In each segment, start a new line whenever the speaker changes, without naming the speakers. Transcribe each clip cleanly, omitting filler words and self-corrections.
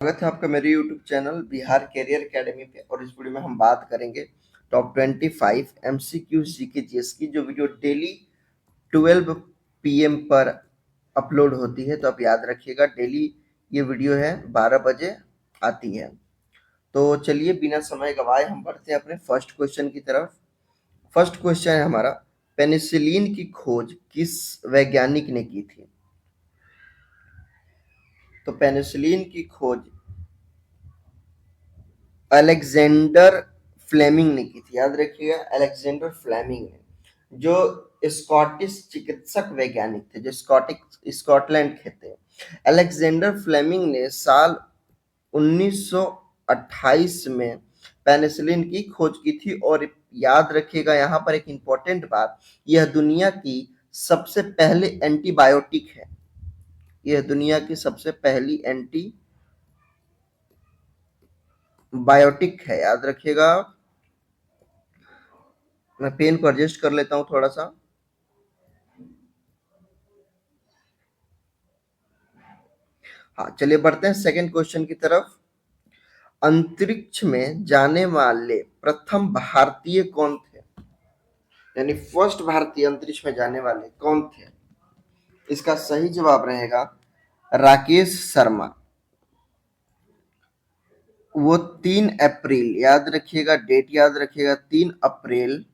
स्वागत है आपका मेरे YouTube channel Bihar career academy पे। और इस वीडियो में हम बात करेंगे टॉप 25 MCQ जीके जीएस की, जो वीडियो डेली 12 PM पर अपलोड होती है। तो आप याद रखिएगा, डेली ये वीडियो है 12 बजे आती है। तो चलिए बिना समय गवाए हम बढ़ते हैं अपने फर्स्ट क्वेश्चन की तरफ। फर्स्ट क्वेश्चन है हमारा, पेनिसिलिन की खोज किस वैज्ञानिक ने की थी? तो पेनिसिलिन की खोज अलेक्जेंडर फ्लेमिंग ने की थी। याद रखिएगा, अलेक्जेंडर फ्लेमिंग ने, जो स्कॉटिश चिकित्सक वैज्ञानिक थे, जो स्कॉटलैंड के थे। अलेक्जेंडर फ्लेमिंग ने साल 1928 में पेनिसिलिन की खोज की थी। और याद रखिएगा यहाँ पर एक इंपॉर्टेंट बात, यह दुनिया की सबसे पहले एंटीबायोटिक है। यह दुनिया की सबसे पहली एंटीबायोटिक है, याद रखिएगा। मैं पेन को एडजस्ट कर लेता हूं थोड़ा सा। हाँ, चलिए बढ़ते हैं सेकंड क्वेश्चन की तरफ। अंतरिक्ष में जाने वाले प्रथम भारतीय कौन थे? यानी फर्स्ट भारतीय अंतरिक्ष में जाने वाले कौन थे? इसका सही जवाब रहेगा राकेश शर्मा। वो 3 अप्रैल, याद रखिएगा, डेट याद रखिएगा, 3 अप्रैल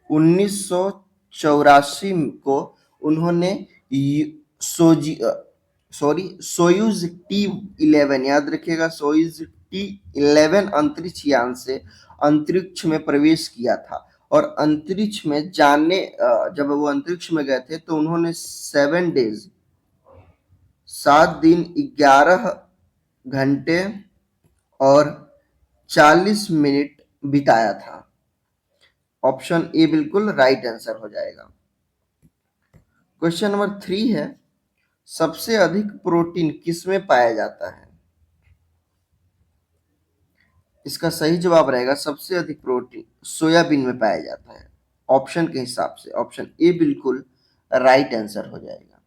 1984 को उन्होंने सोयूज T11, याद रखिएगा, सोयूज T11 अंतरिक्ष यान से अंतरिक्ष में प्रवेश किया था। और अंतरिक्ष में जाने जब वो अंतरिक्ष में गए थे तो उन्होंने 7 डेज, 7 दिन 11 घंटे और 40 मिनट बिताया था। ऑप्शन ए बिल्कुल राइट आंसर हो जाएगा। क्वेश्चन नंबर 3 है, सबसे अधिक प्रोटीन किसमें पाया जाता है? इसका सही जवाब रहेगा सबसे अधिक प्रोटीन सोयाबीन में पाया जाता है। ऑप्शन के हिसाब से ऑप्शन ए बिल्कुल राइट आंसर हो जाएगा।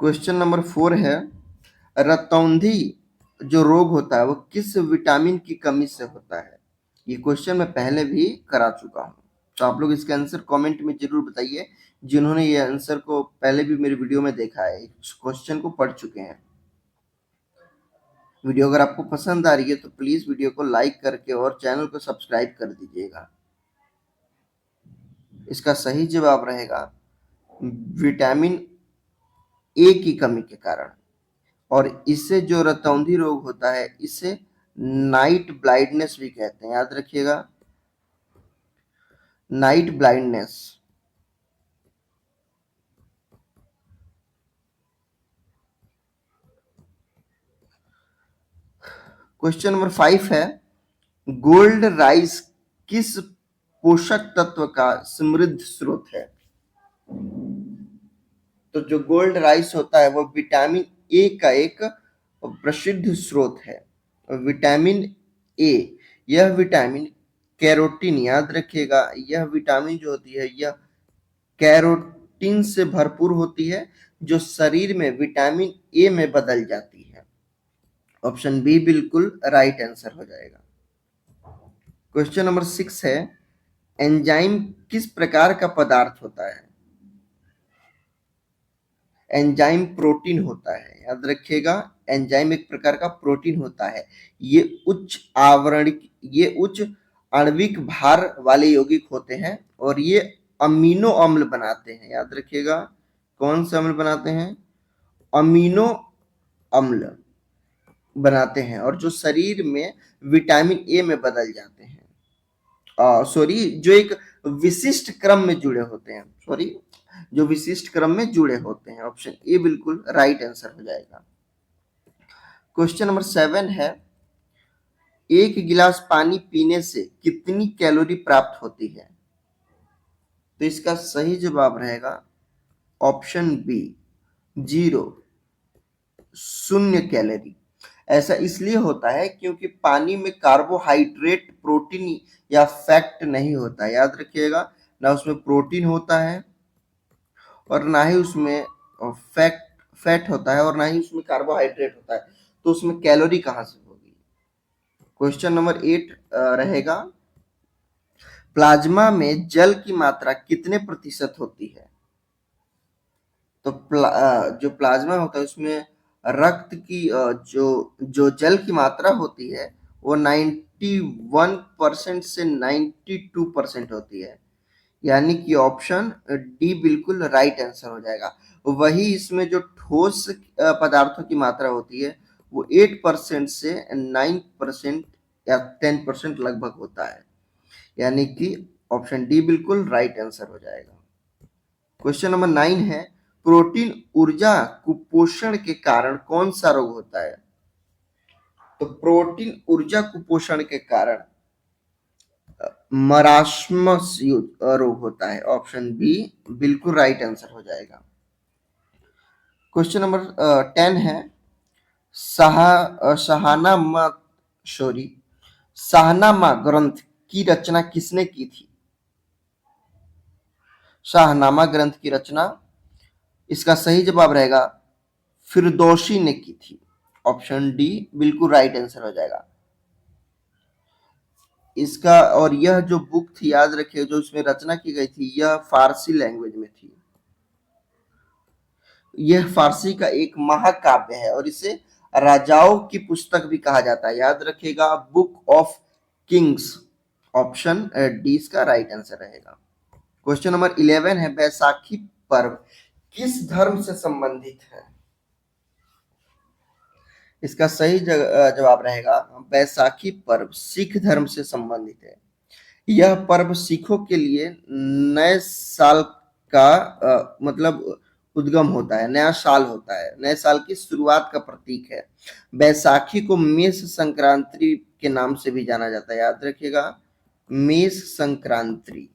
क्वेश्चन नंबर 4 है, रतौंधी जो रोग होता है वो किस विटामिन की कमी से होता है? ये क्वेश्चन मैं पहले भी करा चुका हूं, तो आप लोग इसका आंसर कमेंट में जरूर बताइए, जिन्होंने ये आंसर को पहले भी मेरी वीडियो में देखा है, इस क्वेश्चन को पढ़ चुके हैं। वीडियो अगर आपको पसंद आ रही है तो प्लीज वीडियो को लाइक करके और चैनल को सब्सक्राइब कर दीजिएगा। इसका सही जवाब रहेगा विटामिन ए की कमी के कारण। और इससे जो रतौंधी रोग होता है, इसे नाइट ब्लाइंडनेस भी कहते हैं, याद रखिएगा, नाइट ब्लाइंडनेस। क्वेश्चन नंबर 5 है, गोल्ड राइस किस पोषक तत्व का समृद्ध स्रोत है? तो जो गोल्ड राइस होता है वो विटामिन ए का एक प्रसिद्ध स्रोत है। विटामिन ए, यह विटामिन कैरोटीन, याद रखिएगा, यह विटामिन जो होती है यह कैरोटीन से भरपूर होती है, जो शरीर में विटामिन ए में बदल जाती है। ऑप्शन बी बिल्कुल राइट आंसर हो जाएगा। क्वेश्चन नंबर 6 है, एंजाइम किस प्रकार का पदार्थ होता है? एंजाइम प्रोटीन होता है, याद रखिएगा, एंजाइम एक प्रकार का प्रोटीन होता है। ये उच्च आणविक भार वाले यौगिक होते हैं और ये अमीनो अम्ल बनाते हैं, याद रखिएगा, कौन से अम्ल बनाते हैं? अमीनो अम्ल बनाते हैं, और जो शरीर में विटामिन ए में बदल जाते हैं, जो एक विशिष्ट क्रम में जुड़े होते हैं, जो विशिष्ट क्रम में जुड़े होते हैं। ऑप्शन ए बिल्कुल राइट आंसर हो जाएगा। क्वेश्चन नंबर 7 है, एक गिलास पानी पीने से कितनी कैलोरी प्राप्त होती है? तो इसका सही जवाब रहेगा ऑप्शन बी 0, 0 कैलोरी। ऐसा इसलिए होता है क्योंकि पानी में कार्बोहाइड्रेट, प्रोटीन या फैट नहीं होता, याद रखिएगा, ना उसमें प्रोटीन होता है और ना ही उसमें फैट फैट होता है और ना ही उसमें कार्बोहाइड्रेट होता है, तो उसमें कैलोरी कहाँ से होगी। क्वेश्चन नंबर 8 रहेगा, प्लाज्मा में जल की मात्रा कितने प्रतिशत होती है। तो जो प्लाज्मा होता है उसमें रक्त की जो जो जल की मात्रा होती है वो 91% से 92% होती है, यानी कि ऑप्शन डी बिल्कुल राइट आंसर हो जाएगा। वही इसमें जो ठोस पदार्थों की मात्रा होती है वो 8% से 9% या 10% लगभग होता है, यानी कि ऑप्शन डी बिल्कुल राइट आंसर हो जाएगा। क्वेश्चन नंबर 9 है, प्रोटीन ऊर्जा कुपोषण के कारण कौन सा रोग होता है। तो प्रोटीन ऊर्जा कुपोषण के कारण मरास्मस रोग होता है, ऑप्शन बी बिल्कुल राइट आंसर हो जाएगा। क्वेश्चन नंबर 10 है, शाहनामा सॉरी शाहनामा ग्रंथ की रचना किसने की थी। शाहनामा ग्रंथ की रचना, इसका सही जवाब रहेगा फिरदौसी ने की थी, ऑप्शन डी बिल्कुल राइट आंसर हो जाएगा इसका। और यह जो बुक थी, याद रखिए, जो इसमें रचना की गई थी यह फारसी लैंग्वेज में थी। यह फारसी का एक महाकाव्य है और इसे राजाओं की पुस्तक भी कहा जाता है, याद रखिएगा, book of Kings, option D इसका राइट आंसर रहेगा। क्वेश्चन नंबर 11 है, बैसाखी पर्व किस धर्म से संबंधित है। इसका सही जवाब रहेगा बैसाखी पर्व सिख धर्म से संबंधित है। यह पर्व सिखों के लिए नए साल का मतलब उद्गम होता है, नया साल होता है, नए साल की शुरुआत का प्रतीक है। बैसाखी को मेष संक्रांति के नाम से भी जाना जाता है, याद रखिएगा, मेष संक्रांति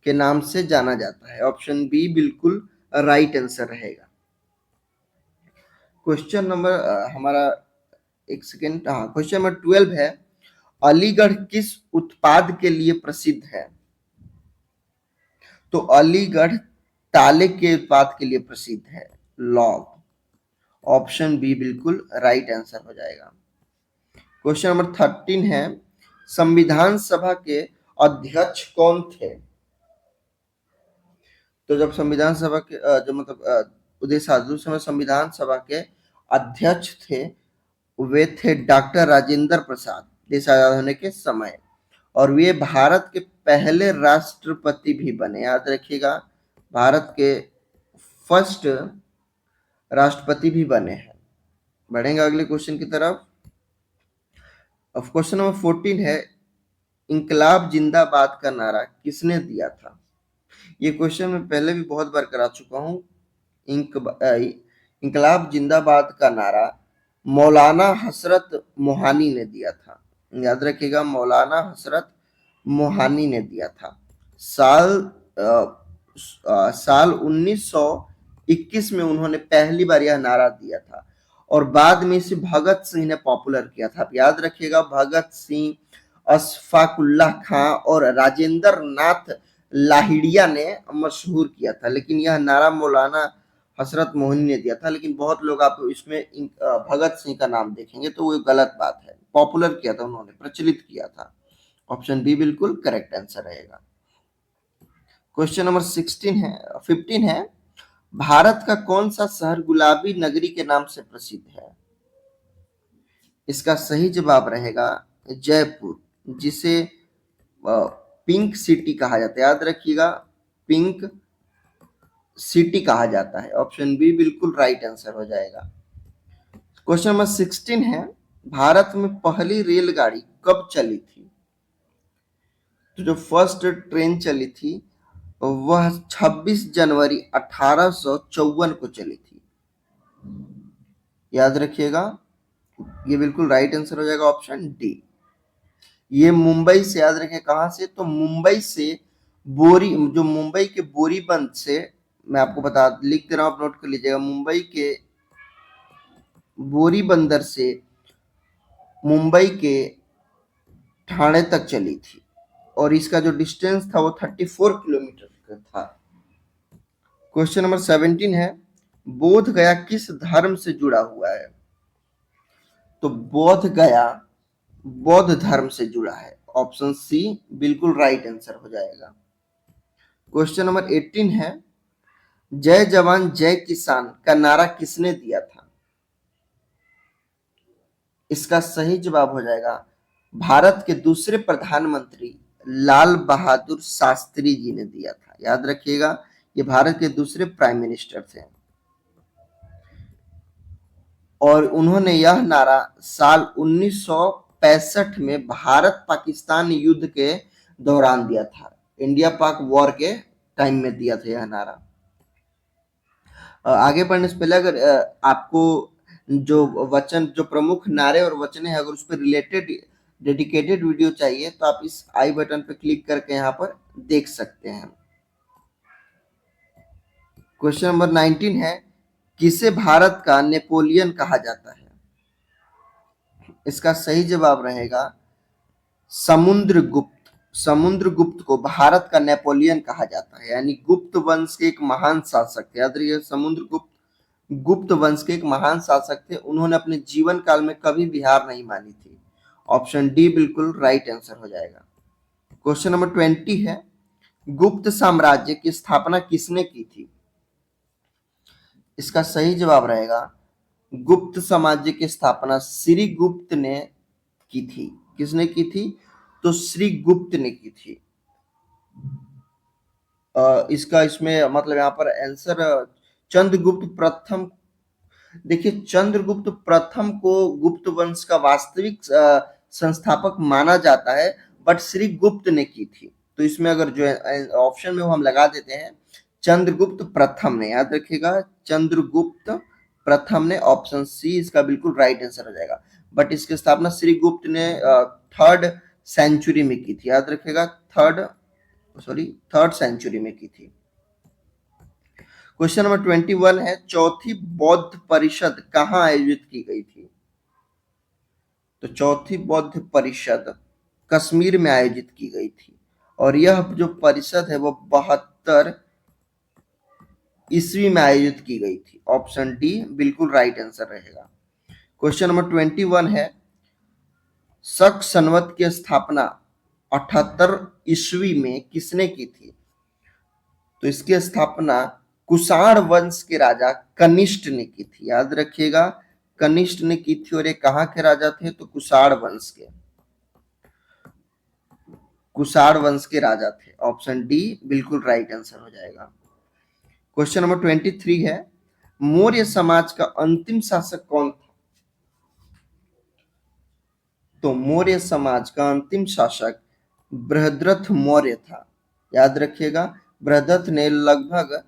के नाम से जाना जाता है, ऑप्शन बी बिल्कुल राइट आंसर रहेगा। क्वेश्चन नंबर हमारा एक सेकेंड, हाँ, क्वेश्चन नंबर 12 है, अलीगढ़ किस उत्पाद के लिए प्रसिद्ध है। तो अलीगढ़ ताले के उत्पाद के लिए प्रसिद्ध है, लौंग, ऑप्शन बी बिल्कुल राइट आंसर हो जाएगा। क्वेश्चन नंबर 13 है, संविधान सभा के अध्यक्ष कौन थे। तो जब संविधान सभा के जो मतलब उदय साधु समय संविधान सभा के अध्यक्ष थे, वे थे डॉक्टर राजेंद्र प्रसाद, देश आजाद होने के समय, और वे भारत के पहले राष्ट्रपति भी बने, याद रखिएगा, भारत के फर्स्ट राष्ट्रपति भी बने हैं। बढ़ेंगे अगले क्वेश्चन की तरफ। क्वेश्चन नंबर 14 है, इंकलाब जिंदाबाद का नारा किसने दिया था। ये क्वेश्चन मैं पहले भी बहुत बार करा चुका हूँ। इंकलाब जिंदाबाद का नारा मौलाना हसरत मोहानी ने दिया था, याद रखिएगा, मौलाना हसरत मोहानी ने दिया था। साल 1921 में उन्होंने पहली बार यह नारा दिया था और बाद में इसे भगत सिंह ने पॉपुलर किया था। आप याद रखिएगा, भगत सिंह, अशफाकुल्लाह खां और राजेंद्र नाथ लाहिड़िया ने मशहूर किया था, लेकिन यह नारा मौलाना हसरत मोहनी ने दिया था। लेकिन बहुत लोग आप इसमें भगत सिंह का नाम देखेंगे तो वो गलत बात है, पॉपुलर किया था उन्होंने, प्रचलित किया था, ऑप्शन बी बिल्कुल करेक्ट आंसर रहेगा। क्वेश्चन नंबर 15 है, भारत का कौन सा शहर गुलाबी नगरी के नाम से प्रसिद्ध है। इसका सही जवाब रहेगा जयपुर, जिसे पिंक सिटी कहा जाता है, याद रखिएगा, पिंक सिटी कहा जाता है, ऑप्शन बी बिल्कुल राइट आंसर हो जाएगा। क्वेश्चन नंबर 16 है, भारत में पहली रेलगाड़ी कब चली थी। तो जो फर्स्ट ट्रेन चली थी वह 26 जनवरी 1854 को चली थी, याद रखिएगा, ये बिल्कुल राइट आंसर हो जाएगा, ऑप्शन डी। ये मुंबई से, याद रखिए, कहां से, तो मुंबई से जो मुंबई के बोरीबंद से, मैं आपको लिख दे रहा हूं, आप नोट कर लीजिएगा, मुंबई के बोरी बंदर से मुंबई के ठाणे तक चली थी और इसका जो डिस्टेंस था वो 34 किलोमीटर का था। क्वेश्चन नंबर 17 है, बोध गया किस धर्म से जुड़ा हुआ है? तो बोध गया बौद्ध धर्म से जुड़ा है। ऑप्शन सी बिल्कुल राइट आंसर हो जाएगा। क्वेश्चन नंबर 18 है, जय जवान जय किसान का नारा किसने दिया था? इसका सही जवाब हो जाएगा भारत के दूसरे प्रधानमंत्री लाल बहादुर शास्त्री जी ने दिया था। याद रखिएगा, ये भारत के दूसरे प्राइम मिनिस्टर थे और उन्होंने यह नारा साल 1965 में भारत पाकिस्तान युद्ध के दौरान दिया था। इंडिया पाक वॉर के टाइम में दिया था यह नारा। आगे बढ़ने से पहले अगर आपको जो प्रमुख नारे और वचने हैं, अगर उस पर रिलेटेड डेडिकेटेड वीडियो चाहिए तो आप इस आई बटन पर क्लिक करके यहाँ पर देख सकते हैं। क्वेश्चन नंबर 19 है, किसे भारत का नेपोलियन कहा जाता है? इसका सही जवाब रहेगा समुद्रगुप्त। समुद्रगुप्त को भारत का नेपोलियन कहा जाता है, यानी गुप्त वंश के एक महान शासक थे। याद रखिए, समुद्रगुप्त गुप्त वंश के एक महान शासक थे। उन्होंने अपने जीवन काल में कभी भी हार नहीं मानी थी। ऑप्शन डी बिल्कुल राइट आंसर हो जाएगा। क्वेश्चन नंबर 20 है, गुप्त साम्राज्य की स्थापना किसने की थी? इसका सही जवाब रहेगा गुप्त साम्राज्य की स्थापना श्री गुप्त ने की थी। किसने की थी? तो श्री गुप्त ने की थी। इसका इसमें मतलब यहाँ पर आंसर चंद्रगुप्त प्रथम। देखिए, चंद्रगुप्त प्रथम को गुप्त वंश का वास्तविक संस्थापक माना जाता है, बट श्री गुप्त ने की थी। तो इसमें अगर जो ऑप्शन में वो हम लगा देते हैं चंद्रगुप्त प्रथम ने। याद रखिएगा, चंद्रगुप्त प्रथम ने। ऑप्शन सी इसका बिल्कुल राइट आंसर हो जाएगा। बट इसकी स्थापना श्री गुप्त ने 3rd सेंचुरी में की थी। याद रखिएगा, थर्ड सेंचुरी में की थी। क्वेश्चन नंबर 21 है, चौथी बौद्ध परिषद कहाँ आयोजित की गई थी? तो चौथी बौद्ध परिषद कश्मीर में आयोजित की गई थी और यह जो परिषद है वो 72 ईस्वी में आयोजित की गई थी। ऑप्शन डी बिल्कुल राइट आंसर रहेगा। क्वेश्चन नंबर 21 है, शक संवत की स्थापना 78 ईस्वी में किसने की थी? तो इसकी स्थापना कुषाण वंश के राजा कनिष्ठ ने की थी। याद रखिएगा, कनिष्ठ ने की थी और ये कहाँ के राजा थे? तो कुषाण वंश के राजा थे। ऑप्शन डी बिल्कुल राइट आंसर हो जाएगा। क्वेश्चन नंबर 23 है, मौर्य समाज का अंतिम शासक कौन था? तो मौर्य समाज का अंतिम शासक बृहद्रथ मौर्य था। याद रखिएगा, बृहद्रथ ने लगभग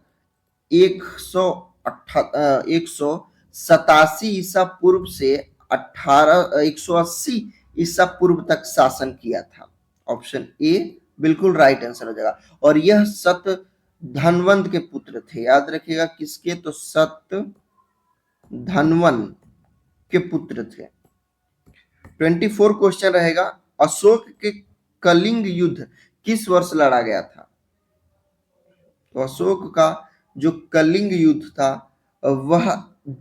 187 ईसा पूर्व से 180 ईसा पूर्व तक शासन किया था। ऑप्शन ए बिल्कुल राइट आंसर हो जाएगा। और यह सत धनवंत के पुत्र थे। याद रखिएगा, किसके? तो सत धनवन के पुत्र थे। 24 क्वेश्चन रहेगा, अशोक के कलिंग युद्ध किस वर्ष लड़ा गया था? तो अशोक का जो कलिंग युद्ध था वह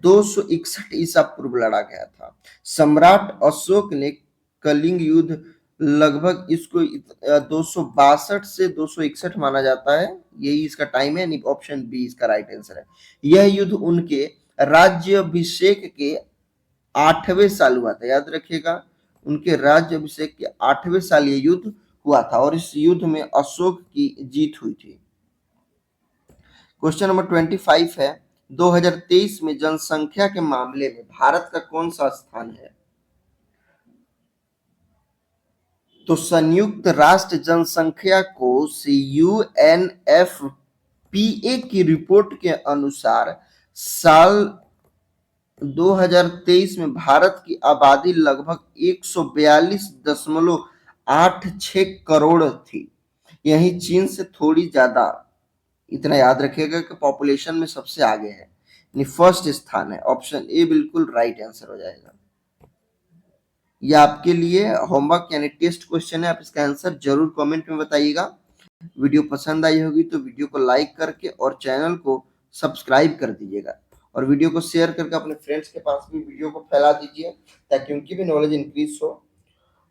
261 ईसा पूर्व लड़ा गया था। सम्राट अशोक ने कलिंग युद्ध लगभग इसको 262 से 261 माना जाता है, यही इसका टाइम है। ऑप्शन बी इसका राइट आंसर है। यह युद्ध उनके राज्याभिषेक के 8वें साल हुआ था। याद रखिएगा, उनके राज्याभिषेक के 8वें साल ये युद्ध हुआ था और इस युद्ध में अशोक की जीत हुई थी। क्वेश्चन नंबर 25 है, 2023 में जनसंख्या के मामले में भारत का कौन सा स्थान है? तो संयुक्त राष्ट्र जनसंख्या कोष UNFPA की रिपोर्ट के अनुसार साल 2023 में भारत की आबादी लगभग 142.86 करोड़ थी। यही चीन से थोड़ी ज्यादा। इतना याद रखिएगा कि पॉपुलेशन में सबसे आगे है, फर्स्ट स्थान है। ऑप्शन ए बिल्कुल राइट आंसर हो जाएगा। ये आपके लिए होमवर्क यानी टेस्ट क्वेश्चन है, आप इसका आंसर जरूर कमेंट में बताइएगा। वीडियो पसंद आई होगी तो वीडियो को लाइक करके और चैनल को सब्सक्राइब कर दीजिएगा। और वीडियो को शेयर करके अपने फ्रेंड्स के पास भी वीडियो को फैला दीजिए ताकि उनकी भी नॉलेज इंक्रीज हो।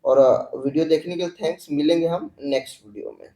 और वीडियो देखने के लिए थैंक्स। मिलेंगे हम नेक्स्ट वीडियो में।